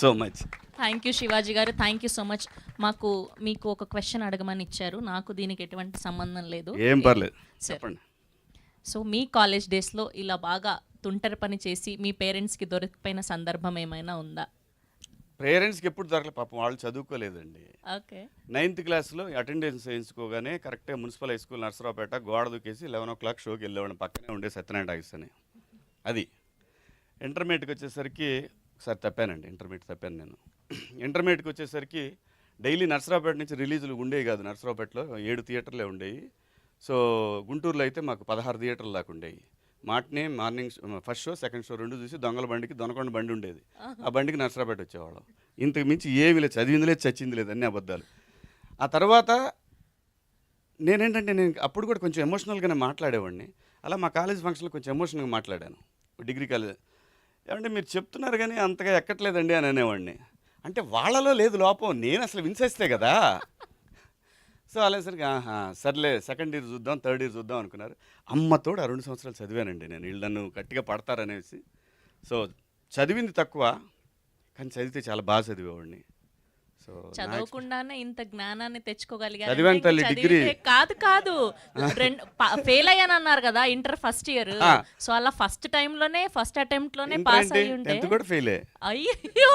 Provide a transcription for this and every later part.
So much. Thank you Shivaji గారు, thank you so much. మీకు ఒక క్వశ్చన్ అడగమని ఇచ్చారు, నాకు దీనికి ఎటువంటి సంబంధం లేదు. ఏం పర్లేదు, సార్, చెప్పండి. సో మీ కాలేజ్ డేస్లో ఇలా బాగా తుంటరి పని చేసి మీ పేరెంట్స్కి దొరికిపోయిన సందర్భం ఏమైనా ఉందా? పేరెంట్స్కి ఎప్పుడు దొరకలేదు పాపం, వాళ్ళు చదువుకోలేదండి. ఓకే. 9th క్లాస్లో అటెండెన్స్ వేయించుకోగానే కరెక్ట్గా మున్సిపల్ హై స్కూల్ నర్సరావుపేట గోడ దూకేసి 11 o'clock షోకి వెళ్ళేవాడిని, పక్కనే ఉండే సత్యనారాయణ టాకీస్ అని. అది ఇంటర్మీడియట్కి వచ్చేసరికి ఒకసారి తప్పానండి, ఇంటర్మీడియట్ తప్పాను నేను. ఇంటర్మీడియట్కి వచ్చేసరికి డైలీ నర్సరావుపేట నుంచి రిలీజులు ఉండేవి కాదు, నర్సరావుపేటలో 7 థియేటర్లే ఉండేవి. సో గుంటూరులో అయితే మాకు 16 థియేటర్లు దాకా ఉండేవి. Morning first show second show రెండు చూసి దొంగల బండికి దొనకొండ బండి ఉండేది, ఆ బండికి నర్సరావుపేట వచ్చేవాళ్ళం. ఇంతకు మించి ఏమీ లేదు, చదివింది లేదు చచ్చింది లేదు, అన్ని అబద్ధాలు. ఆ తర్వాత నేను అప్పుడు కూడా కొంచెం ఎమోషనల్గానే మాట్లాడేవాడిని. అలా మా కాలేజ్ ఫంక్షన్లో కొంచెం ఎమోషనల్గా మాట్లాడాను, డిగ్రీ కాలేజ్. ఏమంటే మీరు చెప్తున్నారు కానీ అంతగా ఎక్కట్లేదండి అని అనేవాడిని. అంటే వాళ్ళలో లేదు లోపం, నేను అసలు విన్సేస్తే కదా. సో అలాసరికి సర్లే సెకండ్ ఇయర్ చూద్దాం థర్డ్ ఇయర్ చూద్దాం అనుకున్నారు. అమ్మతోడు 2 సంవత్సరాలు చదివానండి నేను, వీళ్ళు నన్ను గట్టిగా పడతారనేసి. సో చదివింది తక్కువ కానీ చదివితే చాలా బాగా చదివేవాడిని. సో చదవకుండానే ఇంత జ్ఞానాన్ని చదివాను తల్లి, డిగ్రీ కాదు ఫెయిల్ అయ్యాను అన్నారు కదా ఇంటర్ ఫస్ట్ ఇయర్. సో అలా ఫస్ట్ టైంలోనే ఫస్ట్ అటెంప్ట్ లోనే పాస్ అయ్యి ఉంటే 10th కూడా ఫెయిల్. అయ్యో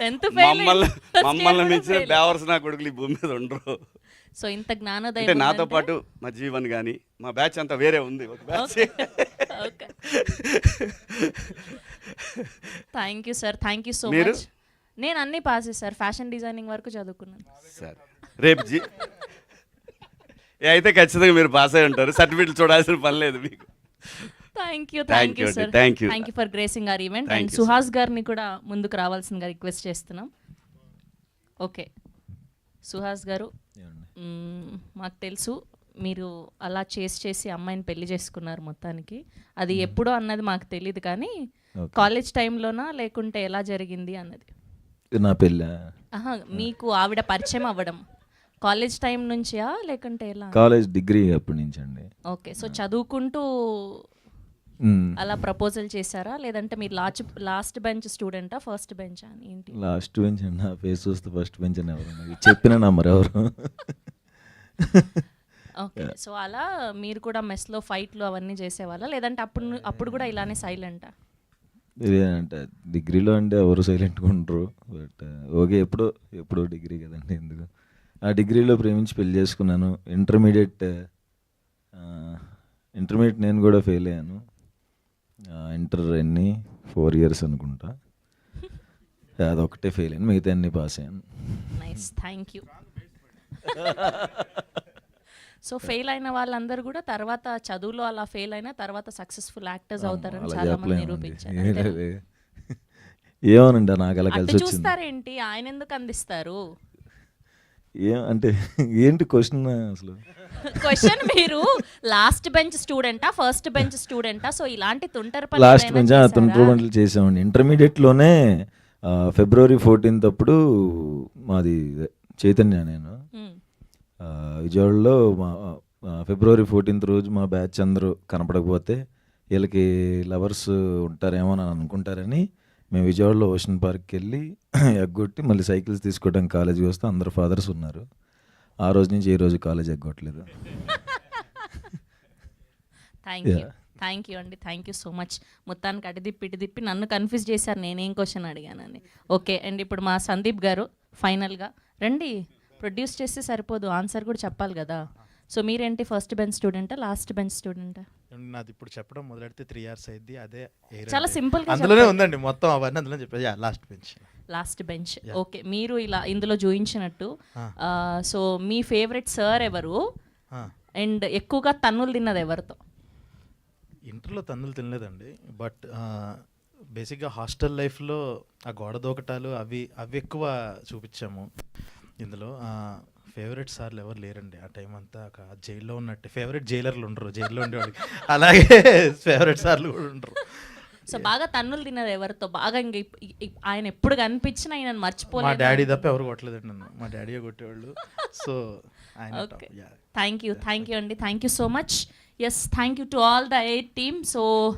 10th ఫెయిల్. మమ్మల్ని మించిన బేవర్స్ నా కొడుకులు ఈ భూమి మీద ఉండరు. సో ఇంత జ్ఞానోదయం అంటే నాతో పాటు మా జీవన్ కానీ మా బ్యాచ్ అంతా వేరే ఉంది, ఒక batch. Thank you sir, thank you so much. నేను అన్ని పాస్ సార్, ఫ్యాషన్ డిజైనింగ్ వరకు చదువుకున్నాను సార్. రేపు అయితే ఖచ్చితంగా మీరు పాస్ అయి ఉంటారు, సర్టిఫికెట్లు చూడాల్సిన పని లేదు మీకు. Thank you sir, thank you for gracing are event. And Suhas గారిని కూడా ముందుకు రావాల్సిందిగా రిక్వెస్ట్ చేస్తున్నాం. ఓకే సుహాస్ గారు, మాకు తెలుసు మీరు అలా చేసి అమ్మాయిని పెళ్లి చేసుకున్నారు మొత్తానికి. అది ఎప్పుడో అన్నది మాకు తెలియదు కానీ కాలేజ్ టైంలోనా లేకుంటే ఎలా జరిగింది అన్నది? నా పెళ్ళి మీకు ఆవిడ పరిచయం అవ్వడం కాలేజ్ టైం నుంచా లేకుంటే ఎలా? కాలేజ్ డిగ్రీ అప్పటి నుంచి అండి. ఓకే. సో చదువుకుంటూ అలా ప్రపోజల్ చేశారా లేదంటే మీరు లాస్ట్ బెంచ్ స్టూడెంటా ఫస్ట్ బెంచ్ అని ఏంటి? లాస్ట్ బెంచ్ అండి, నా ఫేస్ చూస్తే ఫస్ట్ బెంచ్ అని ఎవరు చెప్పిన నంబర్ ఎవరు. ఓకే. సో అలా మీరు కూడా మెస్లో ఫైట్లు అవన్నీ చేసేవాళ్ళ లేదంటే అప్పుడు కూడా ఇలానే సైలెంటా? అంటే డిగ్రీలో అంటే ఎవరు సైలెంట్గా ఉండరు, బట్ ఓకే ఎప్పుడో డిగ్రీ కదండి, ఎందుకు. ఆ డిగ్రీలో ప్రేమించి పెళ్లి చేసుకున్నాను. ఇంటర్మీడియట్ నేను కూడా ఫెయిల్ అయ్యాను. ఇంటర్ 4 years అనుకుంటా, అదొకటే ఫెయిల్ అయ్యాను, మిగతా అన్ని పాస్ అయ్యాను. Nice, thank you. So fail అయిన వాళ్ళందరూ కూడా తర్వాత చదువులో అలా ఫెయిల్ అయినా తర్వాత సక్సెస్ఫుల్ యాక్టర్స్ అవుతారని చాలా మంది నిరూపించారు. ఏమోనండి నాకు అలా కలిసి వచ్చింది. చూస్తారేంటి, ఆయన ఎందుకు అందిస్తారు? అంటే ఏంటి క్వశ్చన్ అసలు? క్వశ్చన్ మీరు లాస్ట్ బెంచ్ స్టూడెంటా ఫస్ట్ బెంచ్ స్టూడెంటా? సో ఇలాంటి తుంటరి పనులు లాస్ట్ బెంచ్ తుంటరి పనులు చేసామండి. ఇంటర్మీడియట్లోనే February 14th అప్పుడు మాది చైతన్య, నేను విజయవాడలో February 14th రోజు మా బ్యాచ్ అందరూ కనపడకపోతే వీళ్ళకి లవర్స్ ఉంటారేమో అని అనుకుంటారని మేము విజయవాడలో ఓషన్ పార్క్కి వెళ్ళి ఎగ్గొట్టి మళ్ళీ సైకిల్స్ తీసుకోవడానికి కాలేజీకి వస్తే అందరు ఫాదర్స్ ఉన్నారు. ఆ రోజు నుంచి ఈ రోజు కాలేజ్ ఎగ్గొట్టలేదు. థ్యాంక్ యూ అండి, థ్యాంక్ యూ సో మచ్. మొత్తానికి ఇటు తిప్పి నన్ను కన్ఫ్యూజ్ చేశారు నేనేం క్వశ్చన్ అడిగానని. ఓకే. అండ్ ఇప్పుడు మా సందీప్ గారు ఫైనల్గా రండి. ప్రొడ్యూస్ చేస్తే సరిపోదు, ఆన్సర్ కూడా చెప్పాలి కదా. సో మీరేంటి ఫస్ట్ బెంచ్ స్టూడెంటా లాస్ట్ బెంచ్ స్టూడెంటా? నాది ఇప్పుడు చెప్పడం మొదలెడితే 3 years అయింది. అదే చాలా సింపుల్ గా అందులోనే ఉందండి మొత్తం అవన్నీ అందులో చెప్పేది. Last bench. ఓకే. మీరు ఇలా ఇందులో చూయించినట్టు సో మీ ఫేవరెట్ సార్ ఎవరు అండ్ ఎక్కువగా తన్నులు తిన్నది ఎవరితో? ఇంటర్లో తన్నులు తినలేదండి, బట్ బేసిక్గా హాస్టల్ లైఫ్లో ఆ గోడ దూకటాలు అవి ఎక్కువ చూపించాము. ఇందులో ఫేవరెట్ సార్లు ఎవరు లేరండి. ఆ టైం అంతా జైల్లో ఉన్నట్టే, ఫేవరెట్ జైలర్లు ఉండరు జైల్లో ఉండేవాడికి, అలాగే ఫేవరెట్ సార్లు కూడా ఉండరు. సో బాగా తన్నులు తిన్నది ఎవరితో? బాగా ఇంక ఆయన ఎప్పుడు కనిపించినా ఆయన మర్చిపోలేదు. మా డాడీ తప్ప ఎవరు కొట్టలేదండి నన్ను, మా డాడీ కొట్టేవాళ్ళు. సో థ్యాంక్ యూ అండి, thank you so much. Yes, thank you to all the 8 team. So